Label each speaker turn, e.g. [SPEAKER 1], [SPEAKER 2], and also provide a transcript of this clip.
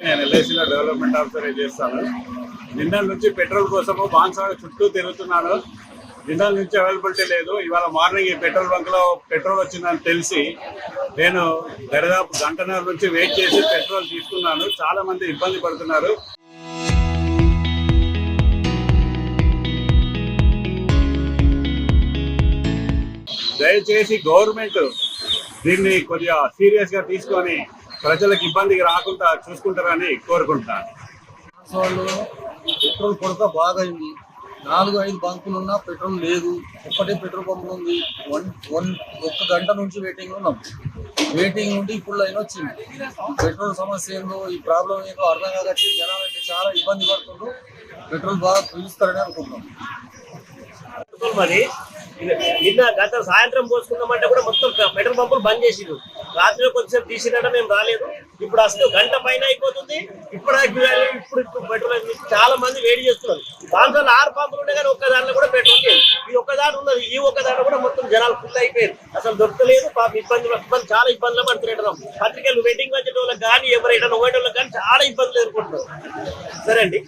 [SPEAKER 1] నేను ఎల్ఐసిలో development officer చేస్తాను. నిన్న నుంచి పెట్రోల్ కోసము బాన్సాగ చుట్టూ తిరుగుతున్నాను. నిన్న నుంచి అవైలబిలిటీ లేదు. ఇవాళ మార్నింగ్ ఈ పెట్రోల్ బంక్ లో పెట్రోల్ వచ్చిందని తెలిసి నేను దాదాపు గంటన్నర నుంచి వెయిట్ చేసి పెట్రోల్ తీసుకున్నాను. చాలా మంది ఇబ్బంది పడుతున్నారు. దయచేసి గవర్నమెంట్ దీన్ని కొద్దిగా సీరియస్ గా తీసుకొని ప్రజలకు ఇబ్బందికి రాకుండా చూసుకుంటారని కోరుకుంటున్నాను.
[SPEAKER 2] పెట్రోల్ కొరత బాగా అయింది. 4-5 బంకులు ఉన్నా పెట్రోల్ లేదు. ఒక్కటే పెట్రోల్ పంపులు ఉంది. ఒక్క గంట నుంచి వెయిటింగ్ ఉన్నాం. వెయిటింగ్ నుండి ఇప్పుడు లైన్ వచ్చింది. పెట్రోల్ సమస్య ఏందో, ఈ ప్రాబ్లం ఏందో అర్థం కావచ్చు. జనాలు అయితే చాలా ఇబ్బంది పడుతుండ్రు. పెట్రోల్ బాగా పిలుస్తారని అనుకుంటున్నాం.
[SPEAKER 3] మరి నిన్న గత సాయంత్రం పోసుకున్నామంటే కూడా మొత్తం పెట్రోల్ పంపులు బంద్ చేసిరు. రాత్రి కొంచెం తీసినట్టు మేము రాలేదు. ఇప్పుడు అసలు గంట పైన అయిపోతుంది. ఇప్పుడు పెట్రోల్ చాలా మంది వేడి చేస్తున్నారు. దాంట్లో 6 పంపులు ఉండే కానీ ఒక్క దాంట్లో కూడా పెట్రోల్ లేదు. ఈ ఒక్క దాంట్లో ఉన్నది, ఈ ఒక్క దాంట్లో కూడా మొత్తం జనాలు ఫుల్ అయిపోయారు. అసలు దొరకలేదు. చాలా ఇబ్బందులు పడుతున్నాం. పత్రికలు వెయిటింగ్ వచ్చేటోళ్ళకి కానీ ఎవరైనా పోయేటోళ్ళకి కానీ చాలా ఇబ్బందులు ఎదుర్కొంటున్నారు. సరే అండి.